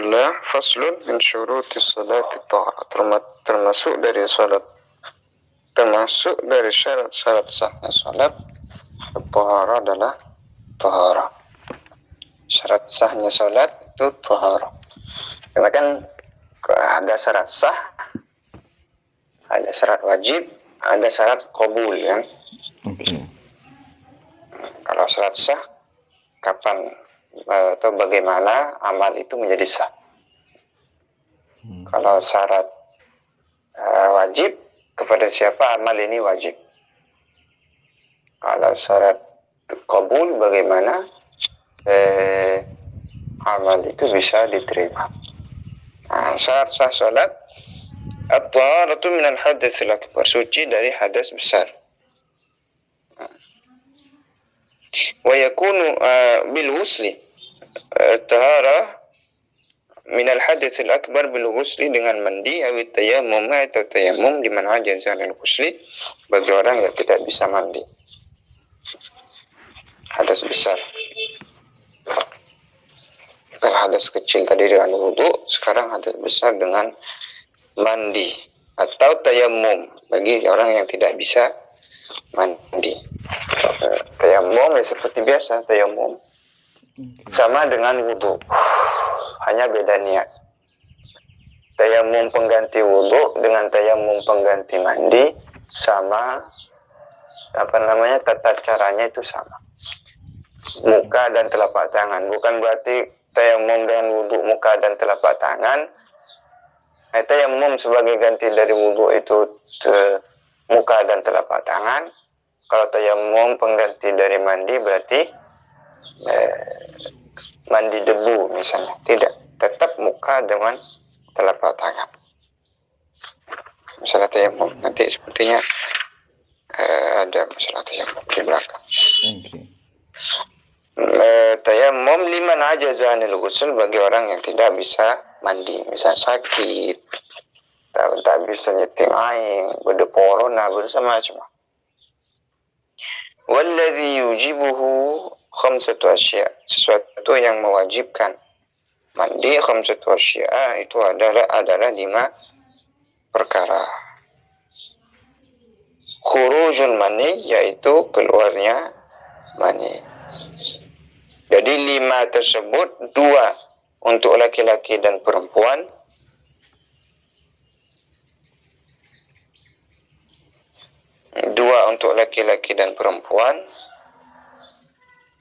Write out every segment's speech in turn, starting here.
Bismillah. Faslun min syuruti salati taharah. Termasuk dari syarat sahnya salat taharah adalah taharah. Syarat sahnya salat itu taharah. Karena kan ada syarat sah, ada syarat wajib, ada syarat qabul kan. Kalau syarat sah, kapan atau bagaimana amal itu menjadi sah. Kalau syarat wajib, kepada siapa amal ini wajib. Kalau syarat qabul, bagaimana amal itu bisa diterima. Syarat sah salat at-taharatu minal hadatsil akbar, suci dari hadas besar. Wa yakunu bil ghusli, taharah minal hadatsil akbar bil ghusli, dengan mandi, awit tayammum atau tayammum liman ajaza anil ghusli, bagi orang yang tidak bisa mandi hadas besar. Kalau hadas kecil tadi dengan wudu, sekarang hadas besar dengan mandi atau tayammum bagi orang yang tidak bisa mandi. Tayammum ya seperti biasa, tayammum sama dengan wudu, hanya beda niat. Tayammum pengganti wudu dengan tayammum pengganti mandi sama, tata caranya itu sama. Muka dan telapak tangan, bukan berarti tayammum dengan wudu muka dan telapak tangan. Tayammum sebagai ganti dari wudu itu muka dan telapak tangan. Kalau tayammum pengganti dari mandi berarti mandi debu misalnya. Tidak, tetap muka dengan telapak tangan. Masalah tayammum nanti sepertinya ada masalah tayammum di belakang. Tayammum liman ajaza anil ghusl, bagi orang yang tidak bisa mandi, misal sakit, tak bisa nyeting air, berdeporo, bersama-sama. Walladhi yujibuhu khamsatu asya, sesuatu yang mewajibkan mandi, khamsatu asya itu adalah 5 perkara. Khurujul mani, yaitu keluarnya mani. Jadi 5 tersebut, 2 untuk laki-laki dan perempuan, 2 untuk laki-laki dan perempuan,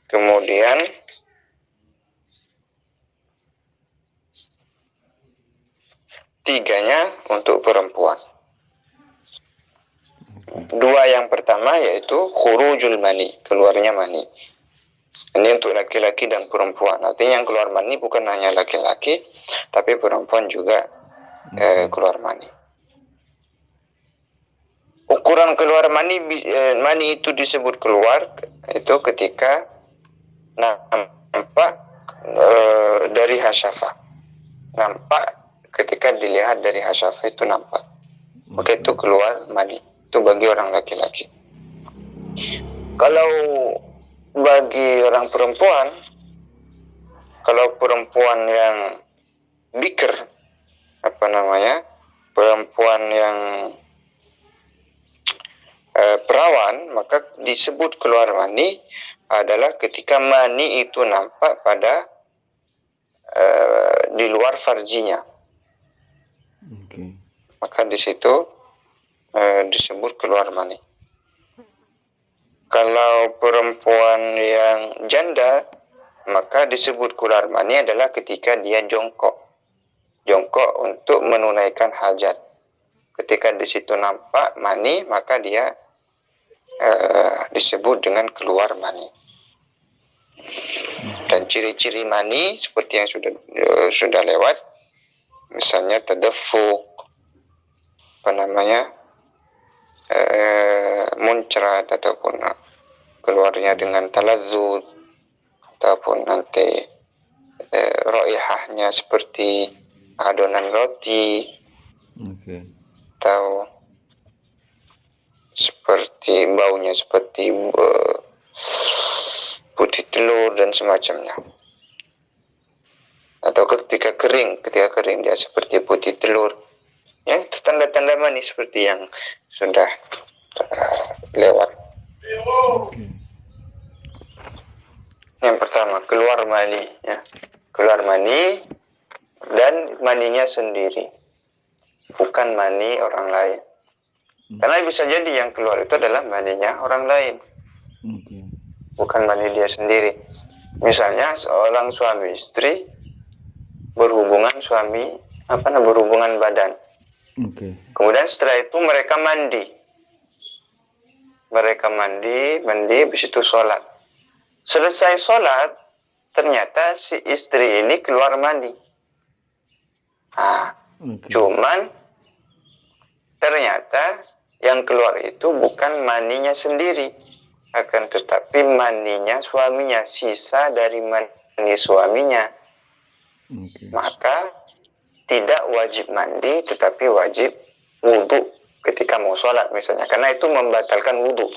kemudian 3-nya untuk perempuan. 2 yang pertama yaitu khurujul mani, keluarnya mani. Ini untuk laki-laki dan perempuan. Artinya yang keluar mani bukan hanya laki-laki, tapi perempuan juga keluar mani. Ukuran keluar mani itu disebut keluar itu ketika nampak dari hasyafah. Nampak ketika dilihat dari hasyafah itu nampak. Maka itu keluar mani. Itu bagi orang laki-laki. Kalau bagi orang perempuan, kalau perempuan yang bikr, perempuan yang perawan, maka disebut keluar mani adalah ketika mani itu nampak pada di luar farjinya. Maka di situ disebut keluar mani. Kalau perempuan yang janda, maka disebut keluar mani adalah ketika dia jongkok untuk menunaikan hajat. Ketika di situ nampak mani, maka dia disebut dengan keluar mani. Dan ciri-ciri mani seperti yang sudah lewat, misalnya tadaffuk, muncrat, ataupun keluarnya dengan talazzuz, ataupun nanti raihahnya seperti adonan roti, atau seperti baunya seperti putih telur dan semacamnya. atau ketika kering dia seperti putih telur, ya itu tanda-tanda mani seperti yang sudah lewat. Oke. Yang pertama keluar mani, ya. Keluar mani dan maninya sendiri, bukan mani orang lain. Karena bisa jadi yang keluar itu adalah maninya orang lain, bukan mani dia sendiri. Misalnya seorang suami istri berhubungan berhubungan badan. Kemudian setelah itu mereka mandi, habis itu sholat. Selesai sholat, ternyata si istri ini keluar mandi. Cuman ternyata yang keluar itu bukan maninya sendiri, akan tetapi maninya suaminya, sisa dari mani suaminya. Maka tidak wajib mandi, tetapi wajib wudhu ketika mau sholat misalnya, karena itu membatalkan wudhu.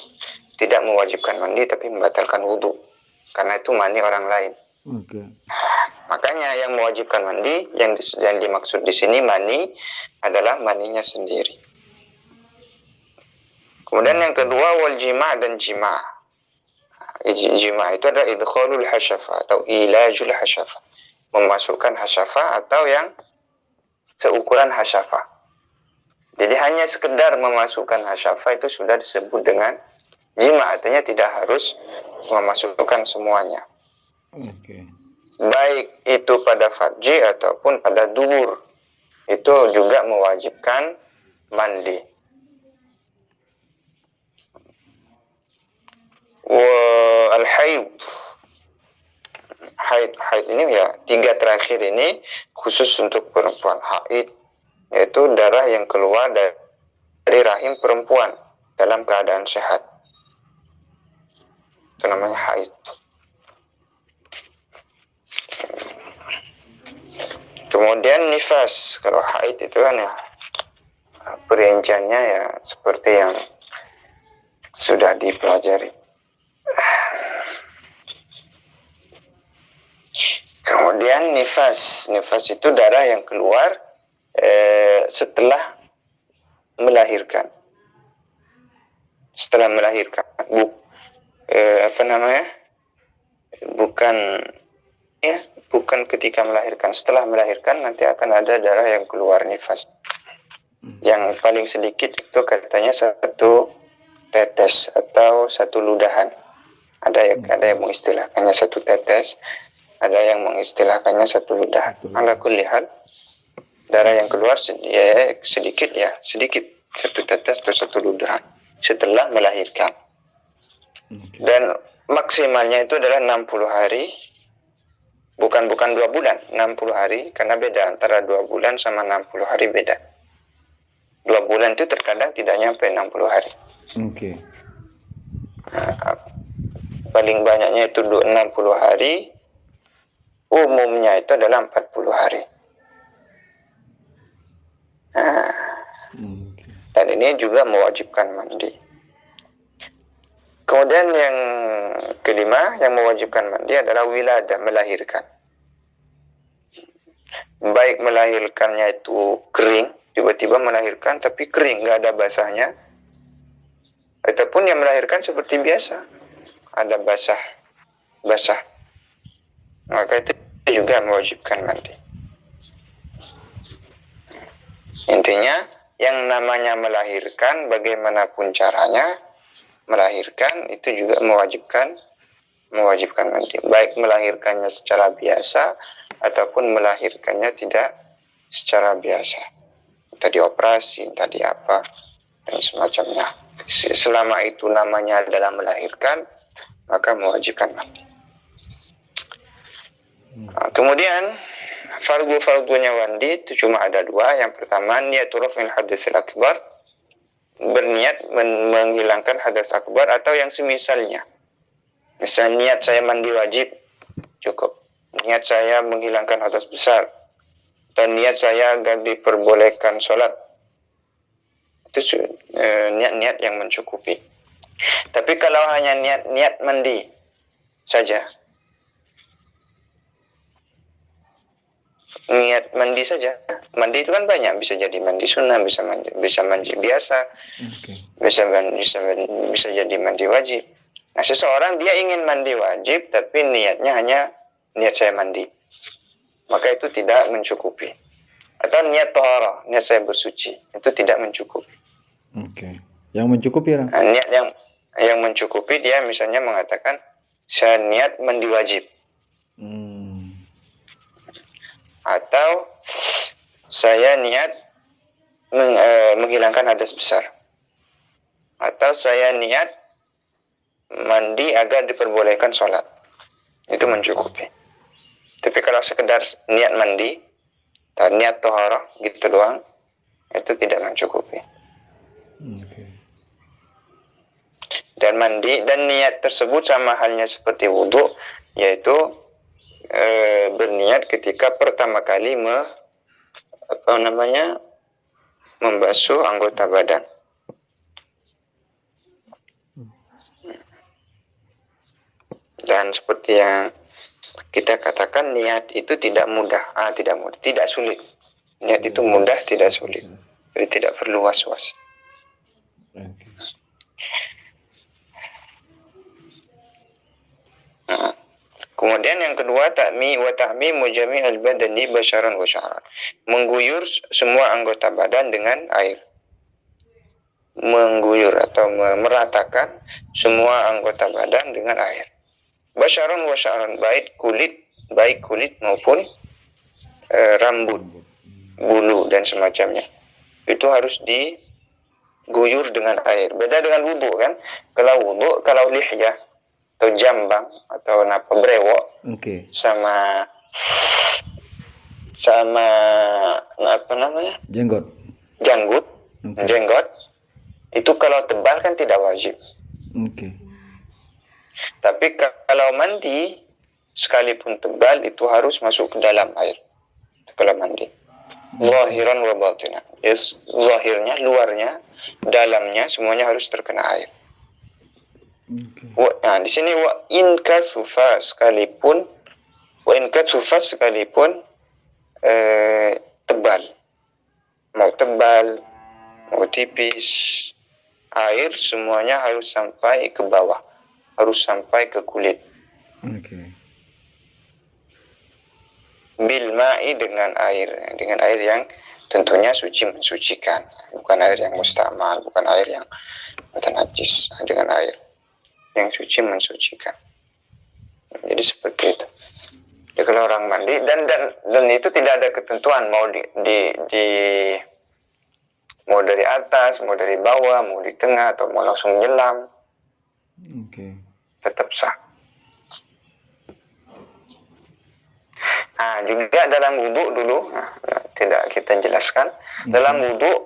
Tidak mewajibkan mandi, tapi membatalkan wudhu, karena itu mani orang lain. Makanya yang mewajibkan mandi, yang dimaksud di sini mani adalah maninya sendiri. Kemudian yang kedua wal jima' dan jima'. Jima' itu adalah idkhalul hasyafa atau ilajul hasyafa, memasukkan hasyafa atau yang seukuran hasyafa. Jadi hanya sekedar memasukkan hasyafa itu sudah disebut dengan jima', artinya tidak harus memasukkan semuanya. Baik itu pada farji ataupun pada dubur, itu juga mewajibkan mandi. Al-haid ini ya, 3 terakhir ini khusus untuk perempuan. Haid yaitu darah yang keluar dari rahim perempuan dalam keadaan sehat, itu namanya haid. Kemudian nifas. Kalau haid itu kan ya perinciannya ya seperti yang sudah dipelajari. Kemudian nifas itu darah yang keluar setelah melahirkan. Bukan ketika melahirkan. Setelah melahirkan nanti akan ada darah yang keluar nifas. Yang paling sedikit itu katanya 1 tetes atau 1 ludahan. Ada yang mengistilahkannya 1 tetes, ada yang mengistilahkannya 1 ludahan. Ala kulli hal, darah yang keluar sedikit, 1 tetes atau 1 ludahan setelah melahirkan. Dan maksimalnya itu adalah 60 hari, bukan 2 bulan, 60 hari, karena beda antara 2 bulan sama 60 hari beda. 2 bulan itu terkadang tidak nyampe 60 hari. Paling banyaknya itu 60 hari, umumnya itu adalah 40 hari. Dan ini juga mewajibkan mandi. Kemudian yang kelima yang mewajibkan mandi adalah wiladah, melahirkan. Baik melahirkannya itu kering, tiba-tiba melahirkan tapi kering, nggak ada basahnya, ataupun yang melahirkan seperti biasa, ada basah, maka itu juga mewajibkan mandi. Intinya yang namanya melahirkan, bagaimanapun caranya melahirkan itu juga mewajibkan mandi, baik melahirkannya secara biasa ataupun melahirkannya tidak secara biasa, tadi operasi, tadi apa dan semacamnya. Selama itu namanya adalah melahirkan, maka mewajibkan mandi. Kemudian fardu-fardunya mandi itu cuma ada 2. Yang pertama niatul raf'il haditsil akbar, berniat menghilangkan hadas akbar atau yang semisalnya. Misal niat saya mandi wajib, cukup. Niat saya menghilangkan hadas besar, dan niat saya agar diperbolehkan sholat, itu niat-niat yang mencukupi. Tapi kalau hanya niat mandi saja, niat mandi saja. Mandi itu kan banyak, bisa jadi mandi sunnah, bisa mandi biasa, bisa jadi mandi wajib. Nah, seseorang dia ingin mandi wajib tapi niatnya hanya niat saya mandi, maka itu tidak mencukupi. Atau niat taharah, niat saya bersuci, itu tidak mencukupi. Yang mencukupi ya? Nah, niat yang mencukupi, dia misalnya mengatakan saya niat mandi wajib. Atau saya niat menghilangkan hadas besar. Atau saya niat mandi agar diperbolehkan sholat. Itu mencukupi. Tapi kalau sekedar niat mandi, niat taharah gitu doang, itu tidak mencukupi. Dan mandi dan niat tersebut sama halnya seperti wudhu, yaitu berniat ketika pertama kali membasuh anggota badan. Dan seperti yang kita katakan, niat itu tidak sulit. Niat itu mudah, tidak sulit. Jadi tidak perlu was-was. Kemudian yang kedua, ta'mimu jami'al badani basyaran wa sya'ran. Mengguyur semua anggota badan dengan air. Mengguyur atau meratakan semua anggota badan dengan air. Basyaran wa sya'ran, baik kulit maupun rambut, bulu dan semacamnya. Itu harus diguyur dengan air. Beda dengan wudu kan? Kalau lihyah atau jambang atau brewok, sama janggut, itu kalau tebal kan tidak wajib. Tapi kalau mandi sekalipun tebal itu harus masuk ke dalam air. Kalau mandi zahiran wa batinan, zahirnya, luarnya, dalamnya semuanya harus terkena air. Nah, di sini wa in kathufa sekalipun tebal, mau tipis, air semuanya harus sampai ke bawah, harus sampai ke kulit. Bil ma'i, dengan air yang tentunya mensucikan, bukan air yang mustamal, bukan air yang najis, dengan air yang suci mensucikan. Jadi seperti itu. Jadi kalau orang mandi dan itu tidak ada ketentuan mau mau dari atas, mau dari bawah, mau di tengah atau mau langsung menyelam. Tetap sah. Nah, juga dalam wudu dulu, tidak kita jelaskan. Dalam wudu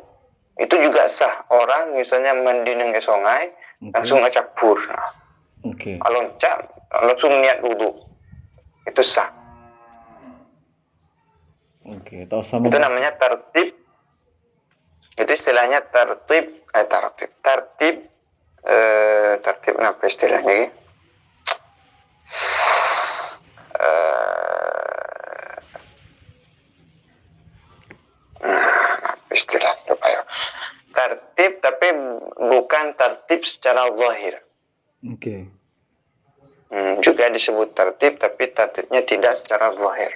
itu juga sah. Orang misalnya mandi nang sungai, langsung ngecapur. Kalau langsung niat wudu, itu sah. Itu namanya tartib. Itu istilahnya tartib apa istilahnya? Tartib, tapi bukan tartib secara zahir. Juga disebut tartib, tapi tartibnya tidak secara zahir.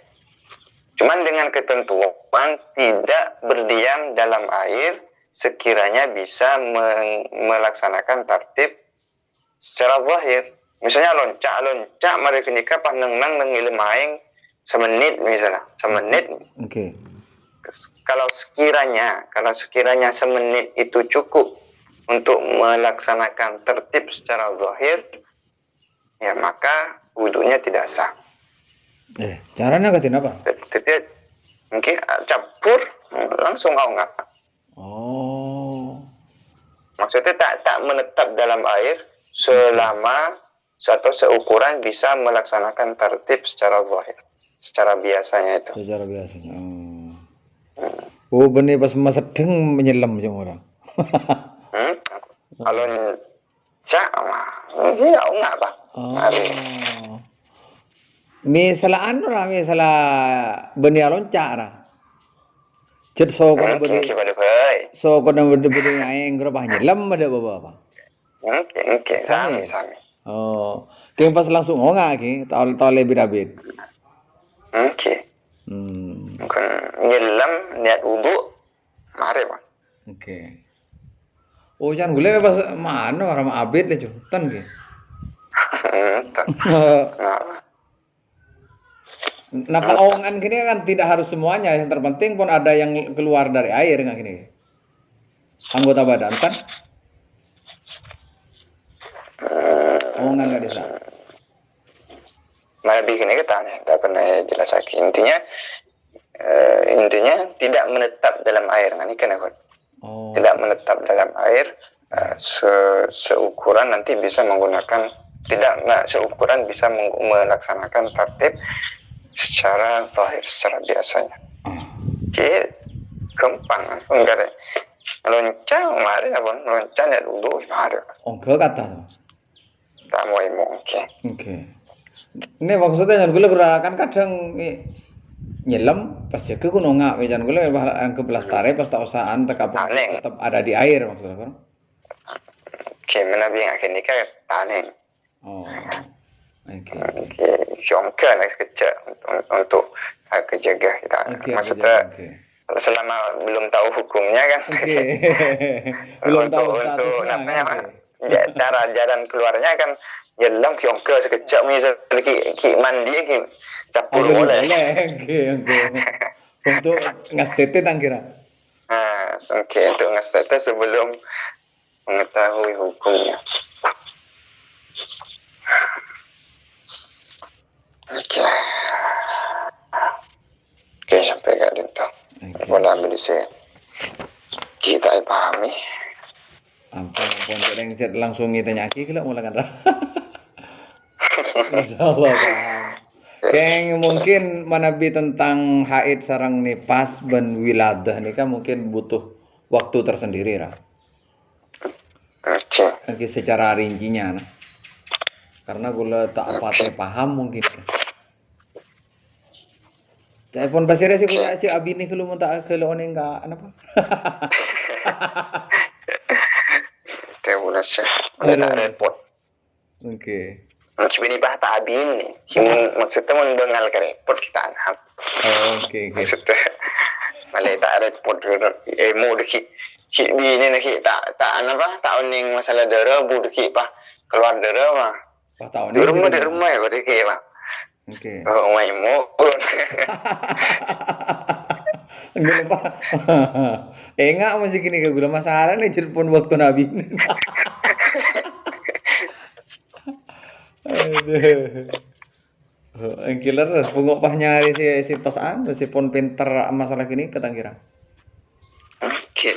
Cuman dengan ketentuan tidak berdiam dalam air sekiranya bisa melaksanakan tartib secara zahir. Misalnya loncat mari kenika paneng nang ilmu aing semenit misalnya, semenit. Kalau sekiranya semenit itu cukup untuk melaksanakan tertib secara zahir, ya maka wudunya tidak sah. Caranya katin apa? Mungkin campur langsung nggak. Maksudnya tak menetap dalam air selama atau seukuran bisa melaksanakan tertib secara zahir, secara biasanya itu. Benih pas masa sedang menyelam sama orang. Kalau cak mah enggak apa. Misalnya anu lah, misalnya benia loncak lah. Cet so kono Oke, bede, pada baik. so kono bede aing gerobah nyelam ada apa? Oke, Sami. sami. Oh, keng pas langsung ngongak ki, tau lebih dabit. Oke. Hmm, Mungkin nyelam niat wudu, mari bang. oke. Oh, jangan gule pas mana orang abid le tan ki. Nah, Napa omongan gini kan tidak harus semuanya, yang terpenting pun ada yang keluar dari air nggak gini. Anggota badan kan? Omongan nggak bisa. malah bikin kita nih, tak pernah jelas lagi. Intinya tidak menetap dalam air, kan ikan aku. Oh, Tidak menetap dalam air, seukuran nanti bisa menggunakan seukuran bisa melaksanakan tertib secara zahir, secara biasanya. Oke, gampang, enggak ada. Loncang, mari abon, loncang ya dulu, mari. ongke kata. Tak mau oke. Oke. Ini maksudnya jangan gula kan kadang nyelam pas jaga ku nongak jangan gula ke pelastare pas tak usahaan tekap Aneh. tetap ada di air maksudnya kan. Oke, menabi yang akan nikah taneng. Oh. Oke. Oke, jongka nak kecil untuk kejaga kita. Oke. Maksudnya Oke. selama belum tahu hukumnya kan. Oke. Belum tahu untuk statusnya namanya kan. ya, cara jalan keluarnya kan jelang jongka sekejap misalnya ki mandi ki capur boleh. Oke. Untuk ngastete tang kira. Nah, oke untuk ngestete sebelum mengetahui hukumnya. Oke. Oke, sampai kat itu. Wala ambil di sini. Kita pahami. Ampun yang chat langsung tanya aki kira mulai kan. Masyaallah paham. Keng mungkin manabi tentang haid sarang nifas dan wiladah nih kan mungkin butuh waktu tersendiri lah. Oke. Lagi secara rincinya nah. Karena gula tak apa paham mungkin. Telepon pasir sih gula aja abi nih kalau mau tak kalau enggak apa. Tebulas ya. Ada repot. Oke. Cuma bah tak abin ni. Maksudnya mendengar ke repot kita anggap. Oke. Maksudnya malay tak repot mau deki. Bini nak tak apa tak uning masalah darah bu deki bah keluar darah mah. Di rumah ya deki bah. Oke. Oh mai mo. Enggak lupa. Enggak masih gini ke gula masalah nih telepon waktu nabi. Aduh. Yang killer pengopah nyari si pasan si pon pinter masalah gini ketangkira. Oke.